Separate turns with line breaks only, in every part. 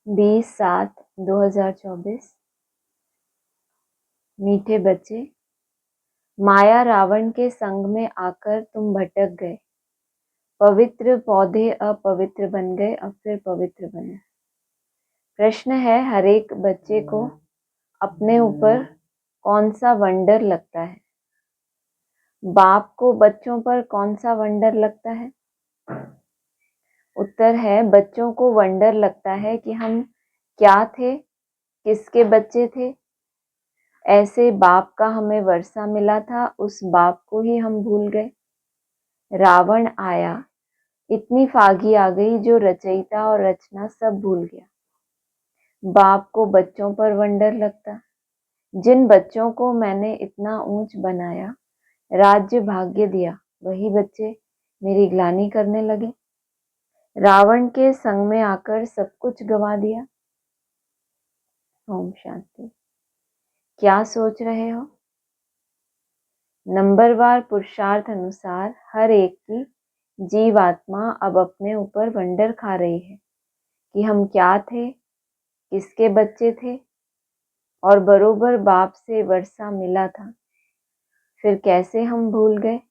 20/7/2024। मीठे बच्चे, माया रावण के संग में आकर तुम भटक गए। पवित्र पौधे अपवित्र बन गए, अब फिर पवित्र बने। प्रश्न है, हर एक बच्चे को अपने ऊपर कौन सा वंडर लगता है? बाप को बच्चों पर कौन सा वंडर लगता है? उत्तर है, बच्चों को वंडर लगता है कि हम क्या थे, किसके बच्चे थे। ऐसे बाप का हमें वर्षा मिला था, उस बाप को ही हम भूल गए। रावण आया, इतनी फागी आ गई जो रचयिता और रचना सब भूल गया। बाप को बच्चों पर वंडर लगता, जिन बच्चों को मैंने इतना ऊंच बनाया, राज्य भाग्य दिया, वही बच्चे मेरी ग्लानि करने लगे। रावण के संग में आकर सब कुछ गवा दिया। ओम शांति। क्या सोच रहे हो? नंबरवार पुरुषार्थ अनुसार हर एक की जीवात्मा अब अपने ऊपर वंडर खा रही है कि हम क्या थे, किसके बच्चे थे, और बरोबर बाप से वर्षा मिला था, फिर कैसे हम भूल गए।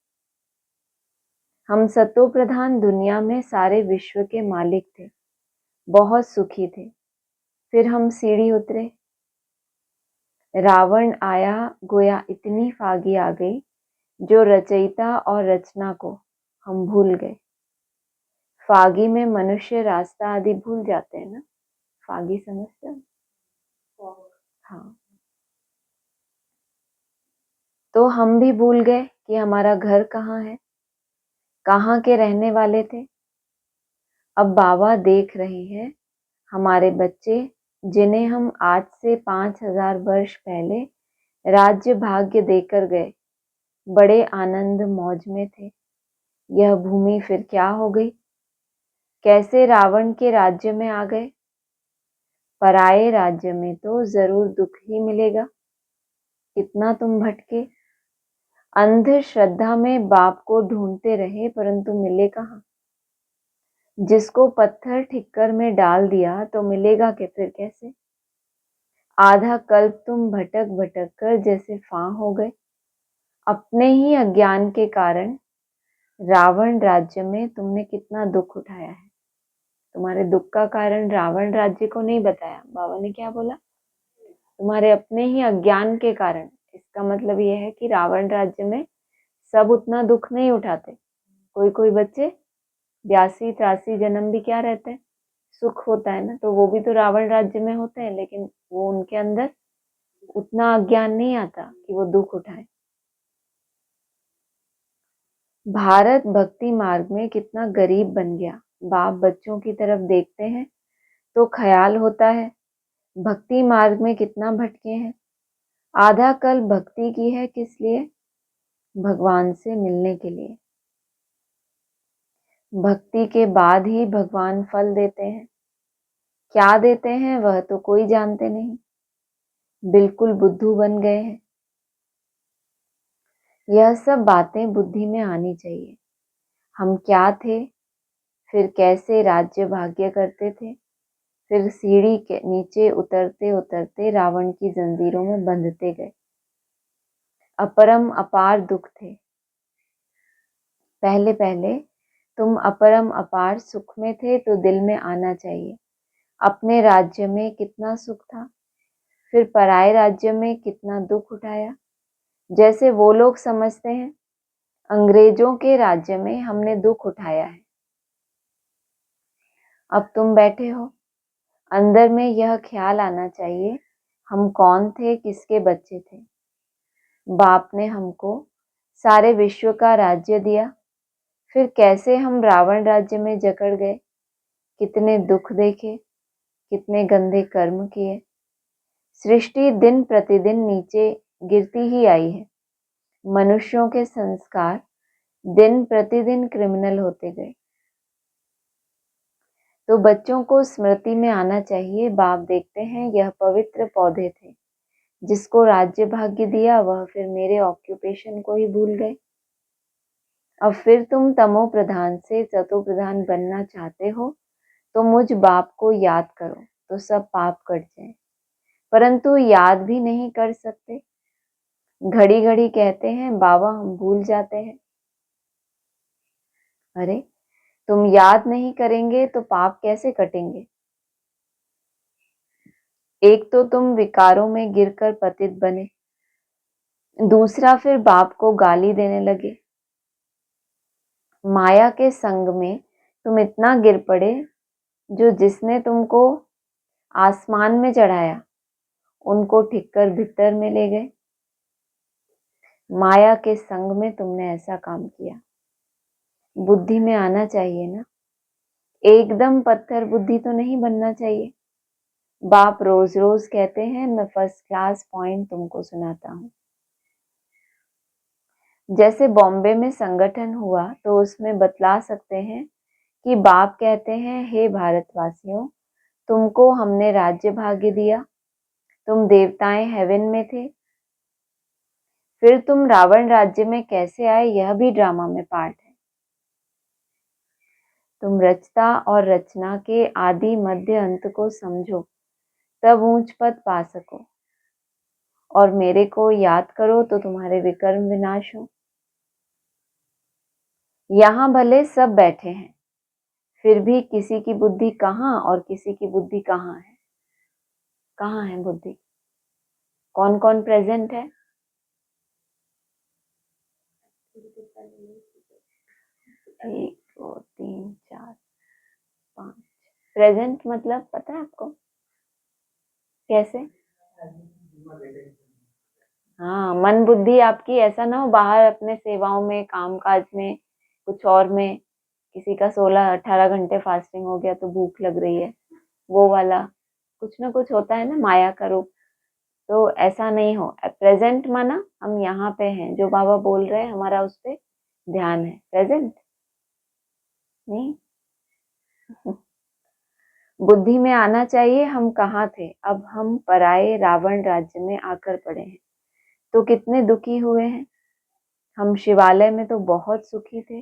हम सतो प्रधान दुनिया में सारे विश्व के मालिक थे, बहुत सुखी थे, फिर हम सीढ़ी उतरे। रावण आया, गोया इतनी फागी आ गई जो रचयिता और रचना को हम भूल गए। फागी में मनुष्य रास्ता आदि भूल जाते हैं ना, फागी समझते हो? हाँ, तो हम भी भूल गए कि हमारा घर कहाँ है, कहाँ के रहने वाले थे। अब बाबा देख रहे हैं हमारे बच्चे, जिन्हें हम आज से 5000 वर्ष पहले राज्य भाग्य देकर गए, बड़े आनंद मौज में थे। यह भूमि फिर क्या हो गई? कैसे रावण के राज्य में आ गए? पराये राज्य में तो जरूर दुख ही मिलेगा। कितना तुम भटके, अंधश्रद्धा में बाप को ढूंढते रहे, परंतु मिले कहाँ। जिसको पत्थर ठिक्कर में डाल दिया तो मिलेगा कि फिर कैसे। आधा कल्प तुम भटक भटक कर जैसे फां हो गए। अपने ही अज्ञान के कारण रावण राज्य में तुमने कितना दुख उठाया है। तुम्हारे दुख का कारण रावण राज्य को नहीं बताया। बाबा ने क्या बोला? तुम्हारे अपने ही अज्ञान के कारण। इसका मतलब यह है कि रावण राज्य में सब उतना दुख नहीं उठाते। कोई कोई बच्चे 82-83 जन्म भी क्या रहते हैं, सुख होता है ना, तो वो भी तो रावण राज्य में होते हैं, लेकिन वो उनके अंदर उतना अज्ञान नहीं आता कि वो दुख उठाए। भारत भक्ति मार्ग में कितना गरीब बन गया। बाप बच्चों की तरफ देखते हैं तो ख्याल होता है भक्ति मार्ग में कितना भटके हैं। आधा कल भक्ति की है, किस लिए? भगवान से मिलने के लिए। भक्ति के बाद ही भगवान फल देते हैं। क्या देते हैं वह तो कोई जानते नहीं, बिल्कुल बुद्धू बन गए हैं। यह सब बातें बुद्धि में आनी चाहिए। हम क्या थे, फिर कैसे राज्य भाग्य करते थे, फिर सीढ़ी के नीचे उतरते उतरते रावण की जंजीरों में बंधते गए। अपरम अपार दुख थे। पहले पहले तुम अपरम अपार सुख में थे तो दिल में आना चाहिए अपने राज्य में कितना सुख था, फिर पराये राज्य में कितना दुख उठाया। जैसे वो लोग समझते हैं अंग्रेजों के राज्य में हमने दुख उठाया है। अब तुम बैठे हो, अंदर में यह ख्याल आना चाहिए हम कौन थे, किसके बच्चे थे। बाप ने हमको सारे विश्व का राज्य दिया, फिर कैसे हम रावण राज्य में जकड़ गए। कितने दुख देखे, कितने गंदे कर्म किए। सृष्टि दिन प्रतिदिन नीचे गिरती ही आई है। मनुष्यों के संस्कार दिन प्रतिदिन क्रिमिनल होते गए। तो बच्चों को स्मृति में आना चाहिए, बाप देखते हैं यह पवित्र पौधे थे, जिसको राज्य भाग्य दिया वह फिर मेरे ऑक्यूपेशन को ही भूल गए। अब फिर तुम तमो प्रधान से सतो प्रधान बनना चाहते हो तो मुझ बाप को याद करो, तो सब पाप कट जाए, परंतु याद भी नहीं कर सकते। घड़ी घड़ी कहते हैं बाबा हम भूल जाते हैं। अरे तुम याद नहीं करेंगे तो पाप कैसे कटेंगे? एक तो तुम विकारों में गिरकर पतित बने, दूसरा फिर बाप को गाली देने लगे। माया के संग में तुम इतना गिर पड़े, जो जिसने तुमको आसमान में चढ़ाया उनको ठिक्कर भीतर में ले गए। माया के संग में तुमने ऐसा काम किया। बुद्धि में आना चाहिए ना, एकदम पत्थर बुद्धि तो नहीं बनना चाहिए। बाप रोज रोज कहते हैं मैं फर्स्ट क्लास पॉइंट तुमको सुनाता हूँ। जैसे बॉम्बे में संगठन हुआ तो उसमें बतला सकते हैं कि बाप कहते हैं हे भारतवासियों, तुमको हमने राज्य भाग्य दिया, तुम देवताएं हेवन में थे, फिर तुम रावण राज्य में कैसे आए यह भी ड्रामा में पार्ट है। तुम रचता और रचना के आदि मध्य अंत को समझो, तब ऊंच पद पा सको, और मेरे को याद करो तो तुम्हारे विकर्म विनाश हो। यहाँ भले सब बैठे हैं, फिर भी किसी की बुद्धि कहाँ और किसी की बुद्धि कहाँ है? कहाँ है बुद्धि? कौन कौन प्रेजेंट है? एक दो तीन चार पांच। प्रेजेंट मतलब पता है आपको कैसे? हाँ, मन बुद्धि आपकी ऐसा ना हो बाहर अपने सेवाओं में, काम काज में, कुछ और में। किसी का 16-18 घंटे फास्टिंग हो गया तो भूख लग रही है, वो वाला कुछ ना कुछ होता है ना माया का रूप। तो ऐसा नहीं हो। प्रेजेंट माना हम यहाँ पे हैं, जो बाबा बोल रहे हैं हमारा उस पे ध्यान है। प्रेजेंट नहीं, बुद्धि में आना चाहिए हम कहाँ थे। अब हम पराये रावण राज्य में आकर पड़े हैं तो कितने दुखी हुए हैं। हम शिवालय में तो बहुत सुखी थे,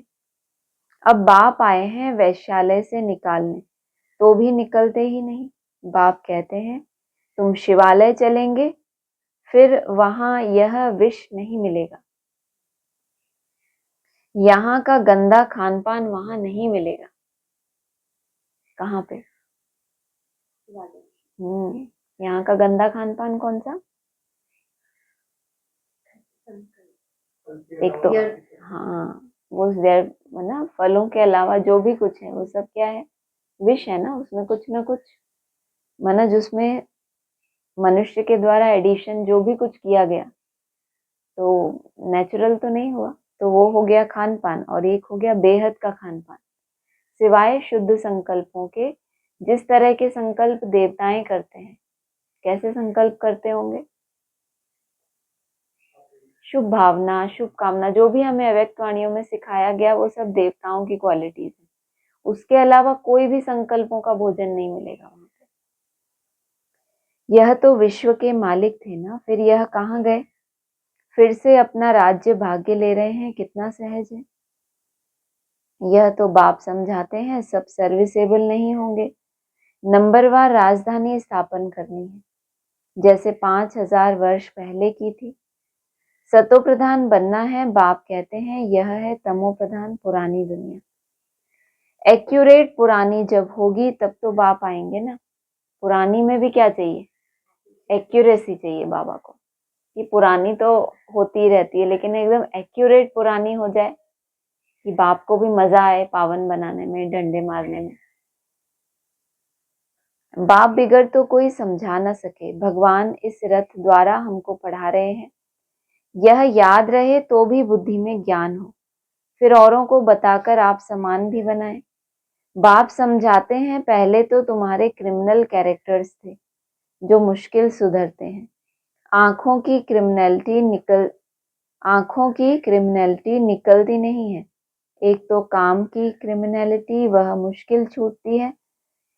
अब बाप आए हैं वैश्यालय से निकालने तो भी निकलते ही नहीं। बाप कहते हैं तुम शिवालय चलेंगे, फिर वहां यह विष नहीं मिलेगा, यहाँ का गंदा खान पान वहां नहीं मिलेगा। कहाँ पे? यहाँ का गंदा खान पान कौन सा? एक तो हाँ, वो ना फलों के अलावा जो भी कुछ है वो सब क्या है? विष है ना। उसमें कुछ ना कुछ माना जिसमें मनुष्य के द्वारा एडिशन जो भी कुछ किया गया तो नेचुरल तो नहीं हुआ। तो वो हो गया खान पान, और एक हो गया बेहद का खान पान। सिवाय शुद्ध संकल्पों के, जिस तरह के संकल्प देवताएं करते हैं, कैसे संकल्प करते होंगे? शुभ भावना, शुभ कामना, जो भी हमें अव्यक्त वाणियों में सिखाया गया वो सब देवताओं की क्वालिटीज है। उसके अलावा कोई भी संकल्पों का भोजन नहीं मिलेगा वहां पे। यह तो विश्व के मालिक थे ना, फिर यह कहाँ गए? फिर से अपना राज्य भाग्य ले रहे हैं, कितना सहज है। यह तो बाप समझाते हैं सब सर्विसेबल नहीं होंगे, नंबरवार राजधानी स्थापन करनी है, जैसे 5000 वर्ष पहले की थी। सतो प्रधान बनना है, बाप कहते हैं यह है तमो प्रधान पुरानी दुनिया। एक्यूरेट पुरानी जब होगी तब तो बाप आएंगे ना। पुरानी में भी क्या चाहिए? एक्यूरेसी चाहिए बाबा को, कि पुरानी तो होती रहती है लेकिन एकदम एक्यूरेट पुरानी हो जाए कि बाप को भी मजा आए पावन बनाने में, डंडे मारने में। बाप बिगड़ तो कोई समझा ना सके, भगवान इस रथ द्वारा हमको पढ़ा रहे हैं। यह याद रहे तो भी बुद्धि में ज्ञान हो, फिर औरों को बताकर आप समान भी बनाएं। बाप समझाते हैं पहले तो तुम्हारे क्रिमिनल कैरेक्टर्स थे जो मुश्किल सुधरते हैं। आंखों की क्रिमिनलिटी निकलती नहीं है। एक तो काम की क्रिमिनलिटी, वह मुश्किल छूटती है,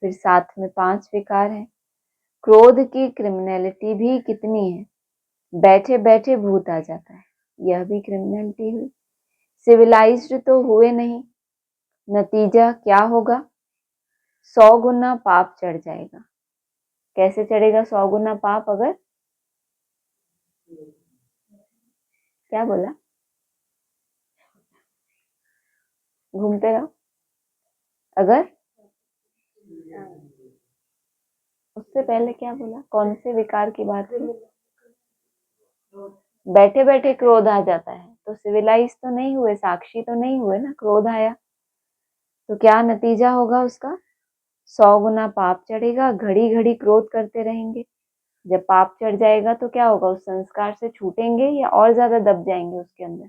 फिर साथ में 5 विकार है। क्रोध की क्रिमिनलिटी भी कितनी है, बैठे बैठे भूत आ जाता है, यह भी क्रिमिनलिटी हुई। सिविलाइज्ड तो हुए नहीं, नतीजा क्या होगा? 100 गुना पाप चढ़ जाएगा। कैसे चढ़ेगा 100 गुना पाप? अगर क्या बोला? घूमते रहो। अगर उससे पहले क्या बोला? कौन से विकार की बात थी? बैठे बैठे क्रोध आ जाता है तो सिविलाइज तो नहीं हुए, साक्षी तो नहीं हुए ना, क्रोध आया तो क्या नतीजा होगा उसका? 100 गुना पाप चढ़ेगा, घड़ी घड़ी क्रोध करते रहेंगे। जब पाप चढ़ जाएगा तो क्या होगा? उस संस्कार से छूटेंगे या और ज्यादा दब जाएंगे उसके अंदर?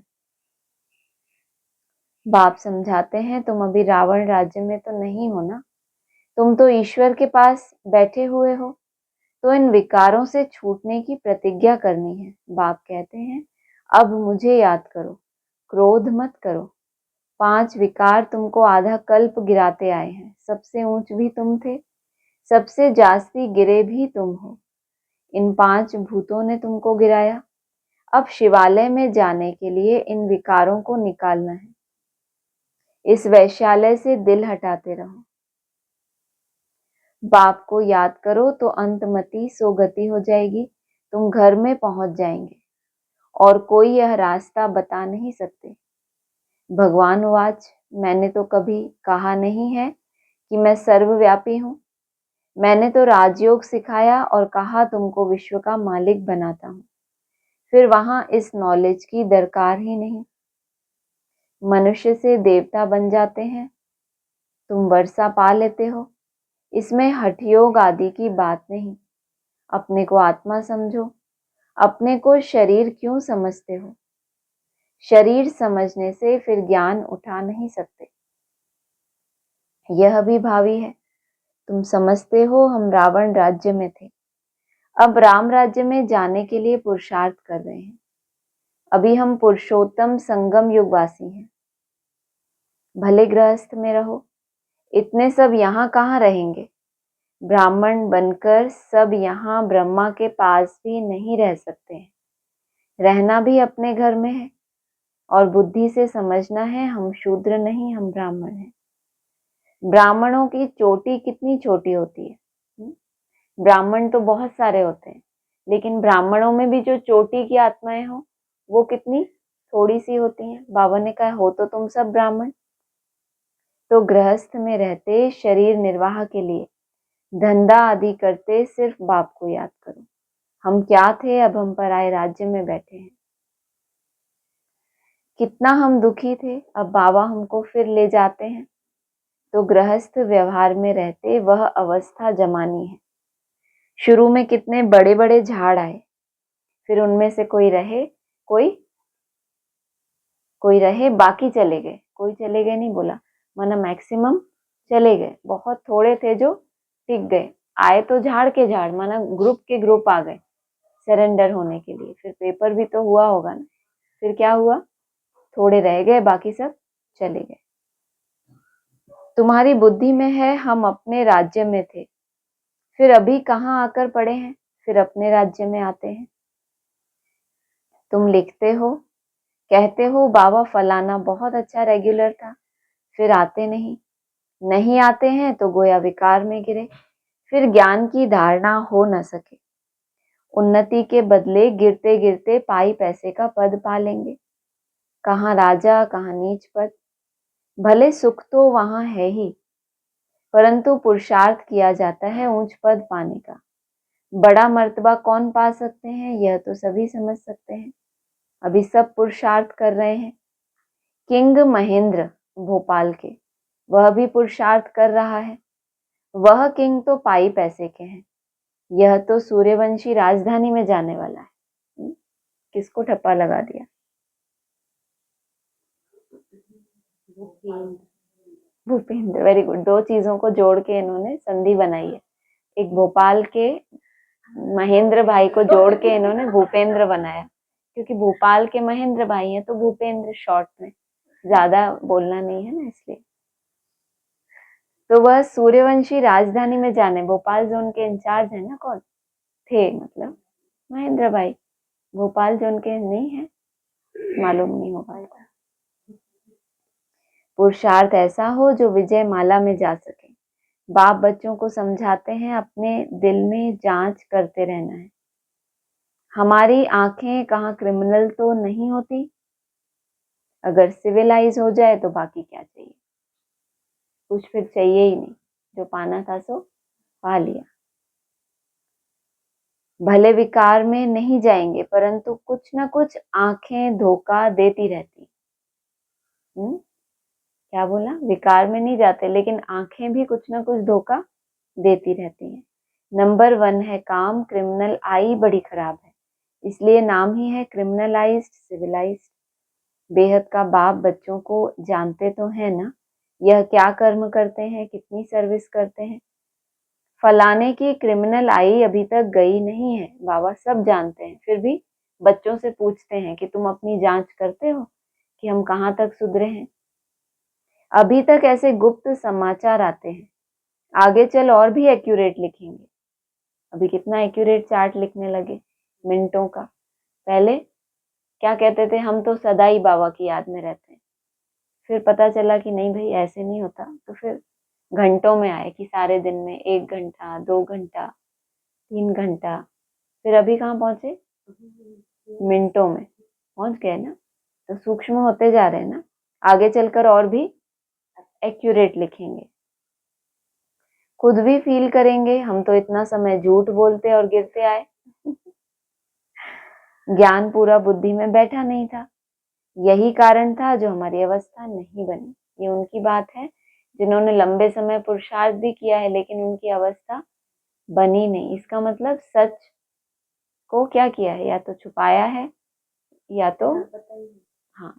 बाप समझाते हैं तुम अभी रावण राज्य में तो नहीं हो ना, तुम तो ईश्वर के पास बैठे हुए हो, तो इन विकारों से छूटने की प्रतिज्ञा करनी है। बाप कहते हैं अब मुझे याद करो, क्रोध मत करो। 5 विकार तुमको आधा कल्प गिराते आए हैं, सबसे ऊंच भी तुम थे, सबसे जास्ती गिरे भी तुम हो। इन 5 भूतों ने तुमको गिराया। अब शिवालय में जाने के लिए इन विकारों को निकालना है। इस वैश्यालय से दिल हटाते रहो। बाप को याद करो तो अंतमति सो गति हो जाएगी, तुम घर में पहुंच जाएंगे और कोई यह रास्ता बता नहीं सकते। भगवान वाच, मैंने तो कभी कहा नहीं है कि मैं सर्वव्यापी हूँ। मैंने तो राजयोग सिखाया और कहा तुमको विश्व का मालिक बनाता हूँ। फिर वहां इस नॉलेज की दरकार ही नहीं। मनुष्य से देवता बन जाते हैं, तुम वर्षा पा लेते हो। इसमें हठयोग आदि की बात नहीं। अपने को आत्मा समझो। अपने को शरीर क्यों समझते हो? शरीर समझने से फिर ज्ञान उठा नहीं सकते। यह भी भावी है। तुम समझते हो हम रावण राज्य में थे, अब राम राज्य में जाने के लिए पुरुषार्थ कर रहे हैं। अभी हम पुरुषोत्तम संगम युगवासी हैं। भले गृहस्थ में रहो, इतने सब यहाँ कहाँ रहेंगे? ब्राह्मण बनकर सब यहाँ ब्रह्मा के पास भी नहीं रह सकते हैं। रहना भी अपने घर में है और बुद्धि से समझना है हम शूद्र नहीं, हम ब्राह्मण हैं। ब्राह्मणों की चोटी कितनी छोटी होती है? ब्राह्मण तो बहुत सारे होते हैं, लेकिन ब्राह्मणों में भी जो चोटी की आत्माएं हो वो कितनी थोड़ी सी होती हैं। बाबा ने कहा हो तो तुम सब ब्राह्मण। तो गृहस्थ में रहते शरीर निर्वाह के लिए धंधा आदि करते सिर्फ बाप को याद करो। हम क्या थे, अब हम पराए राज्य में बैठे हैं। कितना हम दुखी थे, अब बाबा हमको फिर ले जाते हैं। तो गृहस्थ व्यवहार में रहते वह अवस्था जमानी है। शुरू में कितने बड़े बड़े झाड़ आए, फिर उनमें से कोई रहे, कोई रहे, बाकी चले गए। कोई चले गए नहीं बोला, माना मैक्सिमम चले गए। बहुत थोड़े थे जो टिक गए। आए तो झाड़ के झाड़, माना ग्रुप के ग्रुप आ गए सरेंडर होने के लिए। फिर पेपर भी तो हुआ होगा ना। फिर क्या हुआ? थोड़े रह गए, बाकी सब चले गए। तुम्हारी बुद्धि में है हम अपने राज्य में थे, फिर अभी कहाँ आकर पड़े हैं, फिर अपने राज्य में आते हैं। तुम लिखते हो, कहते हो बाबा फलाना बहुत अच्छा रेगुलर था, फिर आते नहीं आते हैं तो गोया विकार में गिरे, फिर ज्ञान की धारणा हो न सके। उन्नति के बदले गिरते गिरते पाई पैसे का पद पा लेंगे। कहाँ राजा, कहाँ नीच पद। भले सुख तो वहां है ही, परंतु पुरुषार्थ किया जाता है ऊंच पद पाने का। बड़ा मर्तबा कौन पा सकते हैं यह तो सभी समझ सकते हैं। अभी सब पुरुषार्थ कर रहे हैं। किंग महेंद्र भोपाल के, वह भी पुरुषार्थ कर रहा है। वह किंग तो पाई पैसे के हैं, यह तो सूर्यवंशी राजधानी में जाने वाला है। किसको ठप्पा लगा दिया? Bhupendra, very good. 2 चीजों को जोड़ के इन्होंने संधि बनाई है। एक भोपाल के महेंद्र भाई को जोड़ के इन्होंने भूपेंद्र बनाया, क्योंकि भोपाल के महेंद्र भाई हैं तो भूपेंद्र शॉर्ट में, ज्यादा बोलना नहीं है ना इसलिए। तो वह सूर्यवंशी राजधानी में जाने, भोपाल जोन के इंचार्ज है ना, कौन थे, मतलब महेंद्र भाई। भोपाल जोन के नहीं है, मालूम नहीं हो पाएगा। पुरुषार्थ ऐसा हो जो विजय माला में जा सके। बाप बच्चों को समझाते हैं अपने दिल में जांच करते रहना है। हमारी आंखें कहाँ क्रिमिनल तो नहीं होती, अगर सिविलाइज हो जाए तो बाकी क्या चाहिए, कुछ फिर चाहिए ही नहीं, जो पाना था सो पा लिया। भले विकार में नहीं जाएंगे परंतु कुछ ना कुछ आंखें धोखा देती रहती। क्या बोला? विकार में नहीं जाते लेकिन आंखें भी कुछ ना कुछ धोखा देती रहती हैं। नंबर 1 है काम, क्रिमिनल आई बड़ी खराब है, इसलिए नाम ही है क्रिमिनलाइज्ड सिविलाइज्ड। बेहद का बाप बच्चों को जानते तो है ना, यह क्या कर्म करते हैं, कितनी सर्विस करते हैं। फलाने की क्रिमिनल आई अभी तक गई नहीं है, बाबा सब जानते हैं, फिर भी बच्चों से पूछते हैं कि तुम अपनी जांच करते हो कि हम कहाँ तक सुधरे हैं। अभी तक ऐसे गुप्त समाचार आते हैं, आगे चल और भी एक्यूरेट लिखेंगे। अभी कितना एक्यूरेट चार्ट लिखने लगे मिनटों का। पहले क्या कहते थे, हम तो सदा ही बाबा की याद में रहते हैं। फिर पता चला कि नहीं भाई ऐसे नहीं होता, तो फिर घंटों में आए कि सारे दिन में 1 घंटा 2 घंटा 3 घंटा, फिर अभी कहाँ पहुंचे, मिनटों में पहुंच गए ना। तो सूक्ष्म होते जा रहे हैं ना, आगे चलकर और भी एक्यूरेट लिखेंगे। खुद भी फील करेंगे हम तो इतना समय झूठ बोलते और गिरते आए, ज्ञान पूरा बुद्धि में बैठा नहीं था, यही कारण था जो हमारी अवस्था नहीं बनी। ये उनकी बात है जिन्होंने लंबे समय पुरुषार्थ भी किया है लेकिन उनकी अवस्था बनी नहीं। इसका मतलब सच को क्या किया है, या तो छुपाया है या तो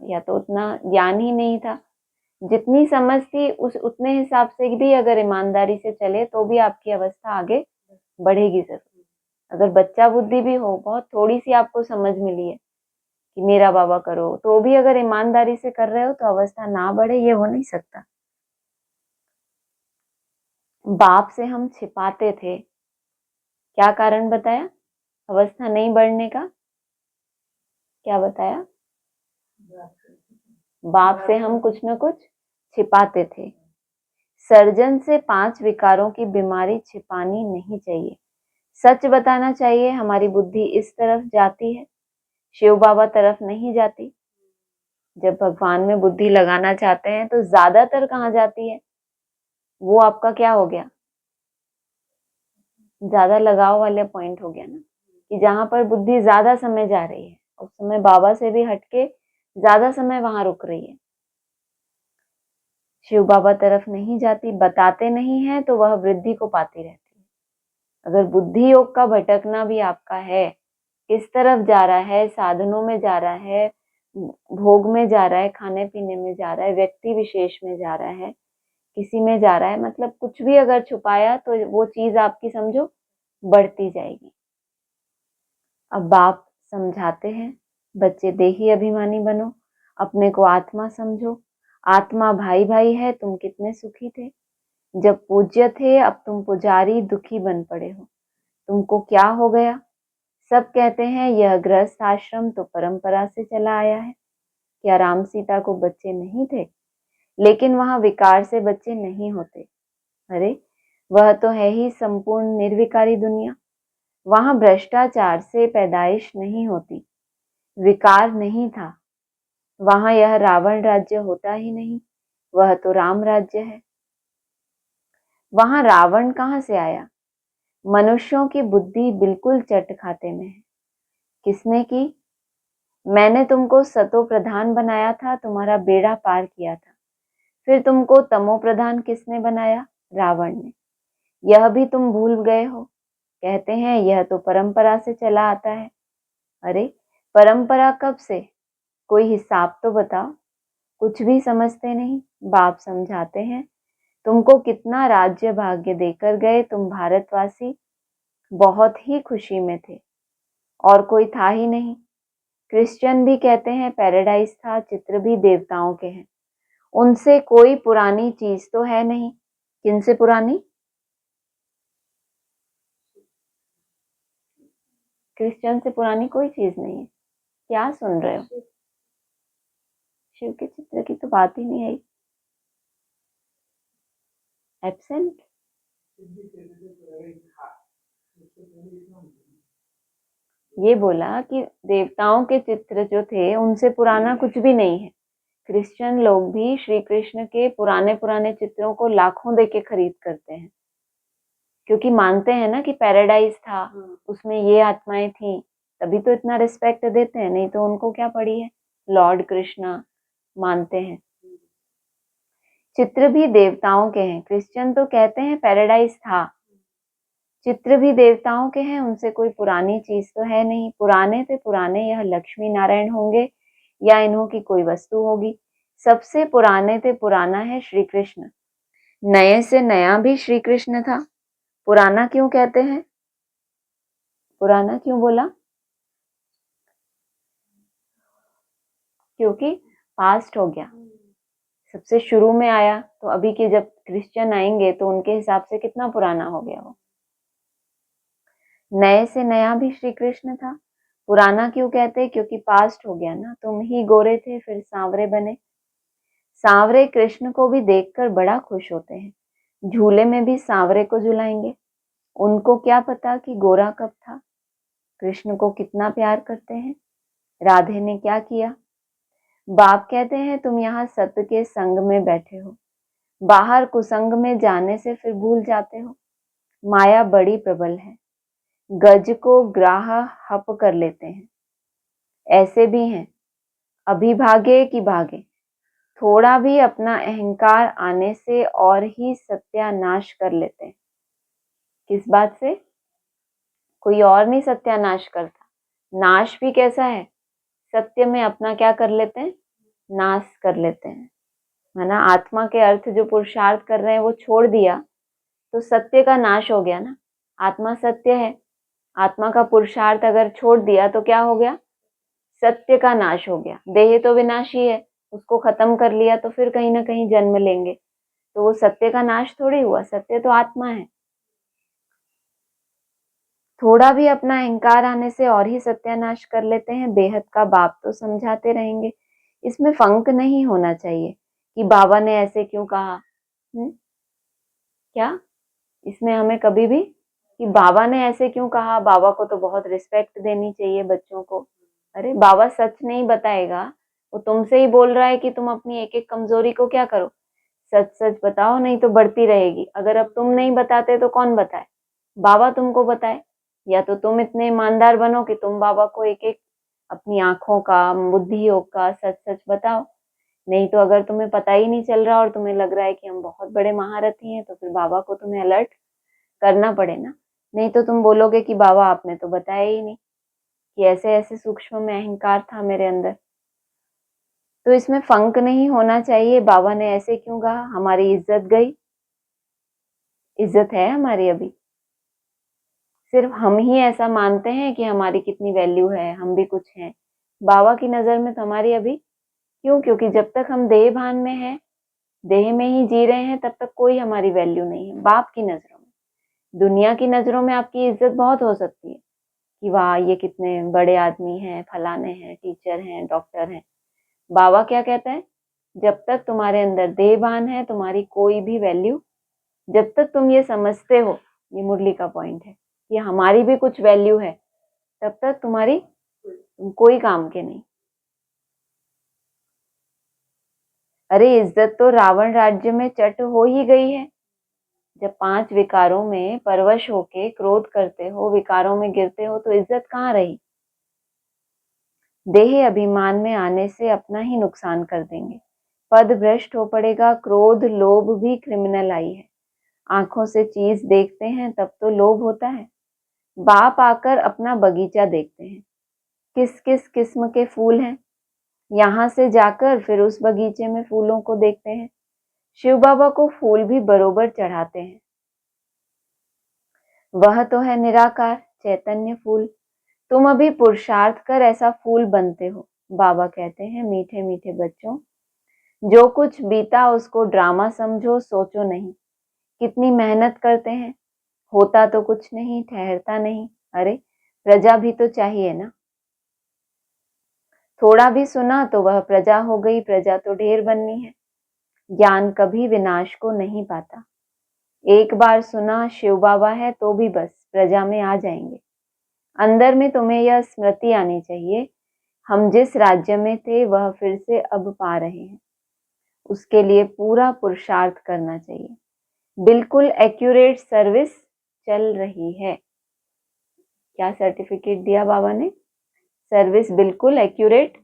या तो उतना ज्ञान ही नहीं था। जितनी समझ थी उस उतने हिसाब से भी अगर ईमानदारी से चले तो भी आपकी अवस्था आगे बढ़ेगी जरूर। अगर बच्चा बुद्धि भी हो, बहुत थोड़ी सी आपको समझ मिली है कि मेरा बाबा करो, तो भी अगर ईमानदारी से कर रहे हो तो अवस्था ना बढ़े, ये हो नहीं सकता। बाप से हम छिपाते थे, क्या कारण बताया अवस्था नहीं बढ़ने का? क्या बताया? बाप से हम कुछ न कुछ छिपाते थे। सर्जन से 5 विकारों की बीमारी छिपानी नहीं चाहिए, सच बताना चाहिए। हमारी बुद्धि इस तरफ जाती है, शिव बाबा तरफ नहीं जाती। जब भगवान में बुद्धि लगाना चाहते हैं तो ज्यादातर कहाँ जाती है, वो आपका क्या हो गया, ज्यादा लगाव वाले पॉइंट हो गया ना, कि जहां पर बुद्धि ज्यादा समय जा रही है उस समय बाबा से भी हटके ज्यादा समय वहां रुक रही है, शिव बाबा तरफ नहीं जाती। बताते नहीं है तो वह वृद्धि को पाती रहती है। अगर बुद्धि योग का भटकना भी आपका है, किस तरफ जा रहा है, साधनों में जा रहा है, भोग में जा रहा है, खाने पीने में जा रहा है, व्यक्ति विशेष में जा रहा है, किसी में जा रहा है, मतलब कुछ भी अगर छुपाया तो वो चीज आपकी समझो बढ़ती जाएगी। अब बाप समझाते हैं, बच्चे देही अभिमानी बनो, अपने को आत्मा समझो, आत्मा भाई भाई है, तुम कितने सुखी थे जब पूज्य थे, अब तुम पुजारी दुखी बन पड़े हो, तुमको क्या हो गया? सब कहते हैं यह गृहस्थ आश्रम तो परंपरा से चला आया है। क्या राम सीता को बच्चे नहीं थे? लेकिन वहां विकार से बच्चे नहीं होते। अरे वह तो है ही संपूर्ण निर्विकारी दुनिया, वहां भ्रष्टाचार से पैदाइश नहीं होती, विकार नहीं था, वहां यह रावण राज्य होता ही नहीं, वह तो राम राज्य है। वहां रावण कहां से आया? मनुष्यों की बुद्धि बिल्कुल चट खाते में है। किसने की? मैंने तुमको सतो प्रधान बनाया था, तुम्हारा बेड़ा पार किया था। फिर तुमको तमो प्रधान किसने बनाया? रावण ने। यह भी तुम भूल गए हो। कहते हैं यह तो परंपरा से चला आता है। अरे परंपरा कब से? कोई हिसाब तो बताओ। कुछ भी समझते नहीं। बाप समझाते हैं, तुमको कितना राज्य भाग्य देकर गए, तुम भारतवासी बहुत ही खुशी में थे और कोई था ही नहीं। क्रिश्चियन भी कहते हैं पैराडाइज था, चित्र भी देवताओं के हैं, उनसे कोई पुरानी चीज तो है नहीं। किनसे पुरानी? क्रिश्चियन से पुरानी कोई चीज नहीं है। क्या सुन रहे हो? शिव के चित्र की तो बात ही नहीं आई। एब्सेंट? ये बोला कि देवताओं के चित्र जो थे उनसे पुराना कुछ भी नहीं है। क्रिश्चियन लोग भी श्री कृष्ण के पुराने पुराने चित्रों को लाखों दे के खरीद करते हैं, क्योंकि मानते हैं ना कि पैराडाइज था, उसमें ये आत्माएं थी, तभी तो इतना रिस्पेक्ट देते हैं, नहीं तो उनको क्या पड़ी है। लॉर्ड कृष्णा मानते हैं। चित्र भी देवताओं के हैं। क्रिश्चियन तो कहते हैं पैराडाइज था, चित्र भी देवताओं के हैं, उनसे कोई पुरानी चीज तो है नहीं। पुराने से पुराने यह लक्ष्मी नारायण होंगे या इन्हों की कोई वस्तु होगी। सबसे पुराने से पुराना है श्री कृष्ण। नए से नया भी श्री कृष्ण था। पुराना क्यों कहते हैं? पुराना क्यों बोला? क्योंकि पास्ट हो गया, सबसे शुरू में आया, तो अभी के जब क्रिश्चियन आएंगे तो उनके हिसाब से कितना पुराना हो गया वो। नए से नया भी श्री कृष्ण था। पुराना क्यों कहते? क्योंकि पास्ट हो गया ना। तुम ही गोरे थे फिर सांवरे बने। सांवरे कृष्ण को भी देखकर बड़ा खुश होते हैं। झूले में भी सांवरे को झुलाएंगे। उनको क्या पता कि गोरा कब था। कृष्ण को कितना प्यार करते हैं। राधे ने क्या किया? बाप कहते हैं तुम यहाँ सत्य के संग में बैठे हो, बाहर कुसंग में जाने से फिर भूल जाते हो। माया बड़ी प्रबल है, गज को ग्राह हप कर लेते हैं। ऐसे भी हैं, अभी भागे कि भागे, थोड़ा भी अपना अहंकार आने से और ही सत्यानाश कर लेते हैं। किस बात से? कोई और नहीं सत्यानाश करता। नाश भी कैसा है? सत्य में अपना क्या कर लेते हैं? नाश कर लेते हैं, है ना। आत्मा के अर्थ जो पुरुषार्थ कर रहे हैं वो छोड़ दिया तो सत्य का नाश हो गया ना। आत्मा सत्य है, आत्मा का पुरुषार्थ अगर छोड़ दिया तो क्या हो गया? सत्य का नाश हो गया। देह तो विनाशी है, उसको खत्म कर लिया तो फिर कहीं ना कहीं जन्म लेंगे, तो वो सत्य का नाश थोड़ी हुआ। सत्य तो आत्मा है। थोड़ा भी अपना अहंकार आने से और ही सत्यानाश कर लेते हैं। बेहद का बाप तो समझाते रहेंगे। इसमें फंक नहीं होना चाहिए कि बाबा ने ऐसे क्यों कहा। क्या इसमें हमें कभी भी कि बाबा ने ऐसे क्यों कहा, बाबा को तो बहुत रिस्पेक्ट देनी चाहिए बच्चों को। अरे बाबा सच नहीं बताएगा, वो तुमसे ही बोल रहा है कि तुम अपनी एक एक कमजोरी को क्या करो, सच सच बताओ, नहीं तो बढ़ती रहेगी। अगर अब तुम नहीं बताते तो कौन बताए? बाबा तुमको बताए। या तो तुम इतने ईमानदार बनो कि तुम बाबा को एक एक अपनी आंखों का, बुद्धि योग का सच सच बताओ। नहीं तो अगर तुम्हें पता ही नहीं चल रहा और तुम्हें लग रहा है कि हम बहुत बड़े महारथी हैं, तो फिर बाबा को तुम्हें अलर्ट करना पड़े ना। नहीं तो तुम बोलोगे कि बाबा आपने तो बताया ही नहीं कि ऐसे ऐसे सूक्ष्म में अहंकार था मेरे अंदर। तो इसमें फंक नहीं होना चाहिए। बाबा ने ऐसे क्यों कहा, हमारी इज्जत गई? इज्जत है हमारी अभी? सिर्फ हम ही ऐसा मानते हैं कि हमारी कितनी वैल्यू है, हम भी कुछ हैं। बाबा की नजर में तो हमारी अभी क्यों? क्योंकि जब तक हम देह भान में हैं, देह में ही जी रहे हैं, तब तक कोई हमारी वैल्यू नहीं है बाप की नजरों में। दुनिया की नजरों में आपकी इज्जत बहुत हो सकती है कि वाह ये कितने बड़े आदमी हैं, फलाने हैं, टीचर हैं, डॉक्टर हैं। बाबा क्या कहता है? जब तक तुम्हारे अंदर देह भान है, तुम्हारी कोई भी वैल्यू, जब तक तुम ये समझते हो, ये मुरली का पॉइंट है कि हमारी भी कुछ वैल्यू है, तब तक तुम्हारी कोई काम के नहीं। अरे इज्जत तो रावण राज्य में चट हो ही गई है। जब 5 विकारों में परवश होके क्रोध करते हो, विकारों में गिरते हो, तो इज्जत कहाँ रही? देह अभिमान में आने से अपना ही नुकसान कर देंगे। पद भ्रष्ट हो पड़ेगा। क्रोध लोभ भी क्रिमिनल आई है। आंखों से चीज देखते हैं तब तो लोभ होता है। बाप आकर अपना बगीचा देखते हैं, किस किस किस्म के फूल हैं। यहाँ से जाकर फिर उस बगीचे में फूलों को देखते हैं। शिव बाबा को फूल भी बरोबर चढ़ाते हैं। वह तो है निराकार चैतन्य फूल। तुम अभी पुरुषार्थ कर ऐसा फूल बनते हो। बाबा कहते हैं मीठे मीठे बच्चों, जो कुछ बीता उसको ड्रामा समझो, सोचो नहीं। कितनी मेहनत करते हैं, होता तो कुछ नहीं, ठहरता नहीं। अरे प्रजा भी तो चाहिए ना। थोड़ा भी सुना तो वह प्रजा हो गई। प्रजा तो ढेर बननी है। ज्ञान कभी विनाश को नहीं पाता। एक बार सुना शिव बाबा है तो भी बस प्रजा में आ जाएंगे। अंदर में तुम्हें यह स्मृति आनी चाहिए, हम जिस राज्य में थे वह फिर से अब पा रहे हैं। उसके लिए पूरा पुरुषार्थ करना चाहिए। बिल्कुल एक्यूरेट सर्विस चल रही है। क्या सर्टिफिकेट दिया बाबा ने? सर्विस बिल्कुल एक्यूरेट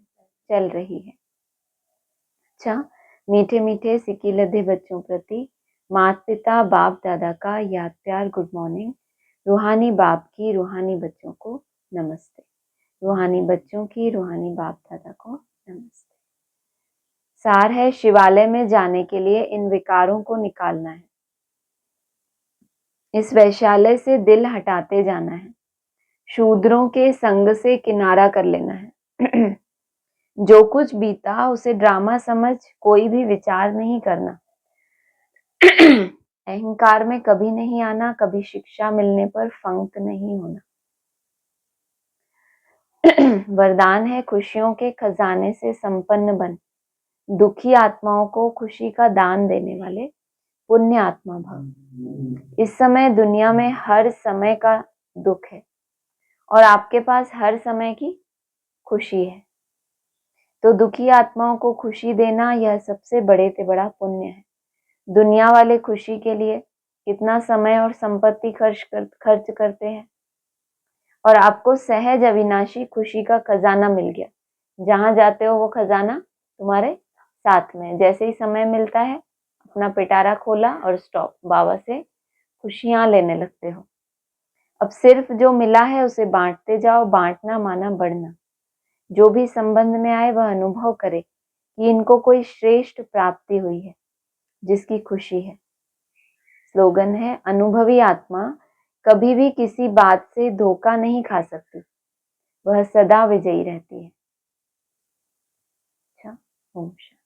चल रही है। अच्छा, मीठे मीठे सिक्की लदे बच्चों प्रति माता पिता बाप दादा का याद प्यार गुड मॉर्निंग। रूहानी बाप की रूहानी बच्चों को नमस्ते। रूहानी बच्चों की रूहानी बाप दादा को नमस्ते। सार है, शिवालय में जाने के लिए इन विकारों को निकालना है। इस वैश्यालय से दिल हटाते जाना है। शूद्रों के संग से किनारा कर लेना है। जो कुछ बीता उसे ड्रामा समझ कोई भी विचार नहीं करना। अहंकार में कभी नहीं आना, कभी शिक्षा मिलने पर फंक नहीं होना। वरदान है, खुशियों के खजाने से संपन्न बन, दुखी आत्माओं को खुशी का दान देने वाले पुण्य आत्मा भव। इस समय दुनिया में हर समय का दुख है और आपके पास हर समय की खुशी है, तो दुखी आत्माओं को खुशी देना यह सबसे बड़े से बड़ा पुण्य है। दुनिया वाले खुशी के लिए कितना समय और संपत्ति खर्च करते हैं और आपको सहज अविनाशी खुशी का खजाना मिल गया। जहां जाते हो वो खजाना तुम्हारे साथ में। जैसे ही समय मिलता है अपना पिटारा खोला और स्टॉप, बाबा से खुशियां लेने लगते हो। अब सिर्फ जो मिला है उसे बांटते जाओ, बांटना माना बढ़ना। जो भी संबंध में आए वह अनुभव करे कि इनको कोई श्रेष्ठ प्राप्ति हुई है जिसकी खुशी है। स्लोगन है, अनुभवी आत्मा कभी भी किसी बात से धोखा नहीं खा सकती, वह सदा विजयी रहती है। अच्छा, ओम शांति।